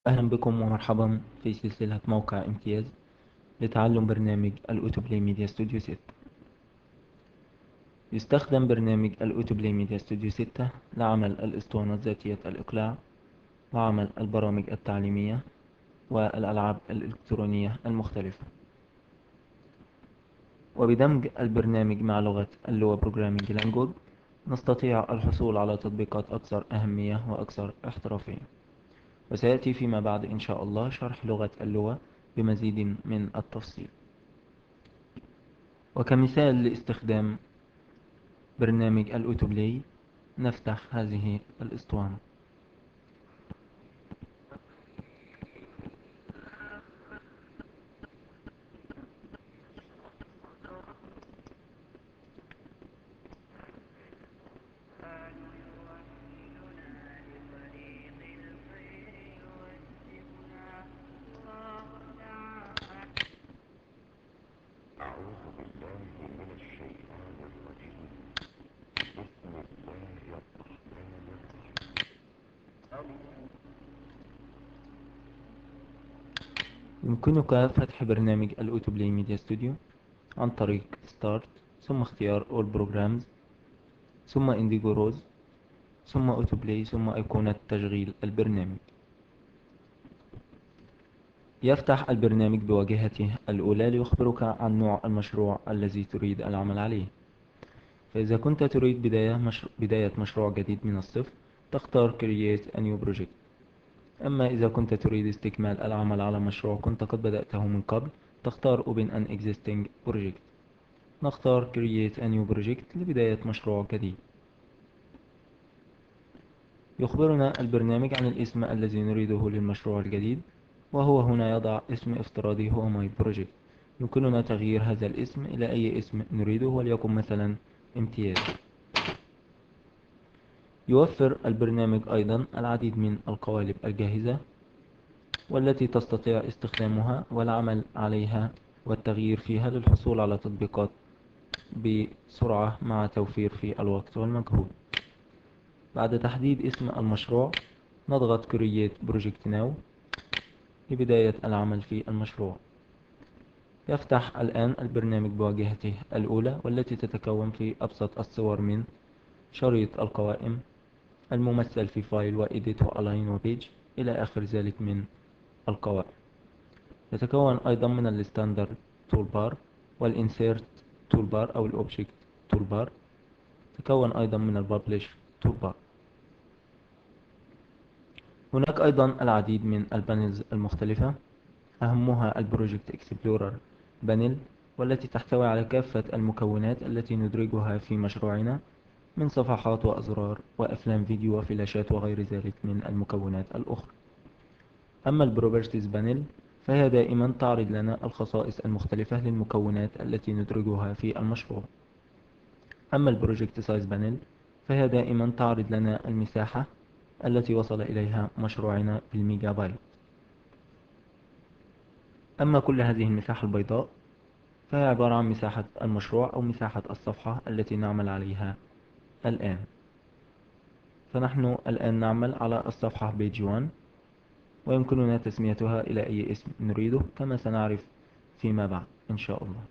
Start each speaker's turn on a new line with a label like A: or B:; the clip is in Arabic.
A: أهلا بكم ومرحبا في سلسلة موقع امتياز لتعلم برنامج الأوتوبلاي ميديا ستوديو 6. يستخدم برنامج الأوتوبلاي ميديا ستوديو 6 لعمل الأسطوانات ذاتية الإقلاع وعمل البرامج التعليمية والألعاب الإلكترونية المختلفة. وبدمج البرنامج مع لغة اللغة Programming Language نستطيع الحصول على تطبيقات أكثر أهمية وأكثر احترافية. وسيأتي فيما بعد إن شاء الله شرح لغة اللغة بمزيد من التفصيل. وكمثال لاستخدام برنامج الأوتوبلاي نفتح هذه الأسطوانة. يمكنك فتح برنامج الأوتوبلاي ميديا ستوديو عن طريق ستارت ثم اختيار All Programs ثم انديجو روز ثم أوتوبلاي ثم أيقونة تشغيل البرنامج. يفتح البرنامج بواجهته الأولى ليخبرك عن نوع المشروع الذي تريد العمل عليه. فإذا كنت تريد بداية مشروع جديد من الصفر تختار Create a New Project. أما إذا كنت تريد استكمال العمل على مشروع كنت قد بدأته من قبل تختار Open an Existing Project. نختار Create a New Project لبداية مشروع جديد. يخبرنا البرنامج عن الاسم الذي نريده للمشروع الجديد، وهو هنا يضع اسم افتراضي هو My Project. يمكننا تغيير هذا الاسم إلى أي اسم نريده وليكن مثلا امتياز. يوفر البرنامج أيضا العديد من القوالب الجاهزة والتي تستطيع استخدامها والعمل عليها والتغيير فيها للحصول على تطبيقات بسرعة مع توفير في الوقت والمجهود. بعد تحديد اسم المشروع نضغط Create Project Now لبداية العمل في المشروع. يفتح الآن البرنامج بواجهته الأولى والتي تتكون في أبسط الصور من شريط القوائم الممثل في فايل وإيديت وألاين وبيج إلى آخر ذلك من القوائم. يتكون أيضا من الستاندرد تولبار والإنسيرت تولبار أو الأوبجكت تولبار. يتكون أيضا من الببلش تولبار. هناك أيضا العديد من البانلز المختلفة أهمها البروجكت اكسبلورر بانل والتي تحتوي على كافة المكونات التي ندرجها في مشروعنا من صفحات وأزرار وأفلام فيديو وفلاشات وغير ذلك من المكونات الأخرى. أما البروبرتيز بانل فهي دائما تعرض لنا الخصائص المختلفة للمكونات التي ندرجها في المشروع. أما البروجكت سايز بانل فهي دائما تعرض لنا المساحة التي وصل إليها مشروعنا بالميجا بايت. أما كل هذه المساحة البيضاء فهي عبارة عن مساحة المشروع أو مساحة الصفحة التي نعمل عليها الآن. فنحن الآن نعمل على الصفحة page 1 ويمكننا تسميتها إلى أي اسم نريده كما سنعرف فيما بعد إن شاء الله.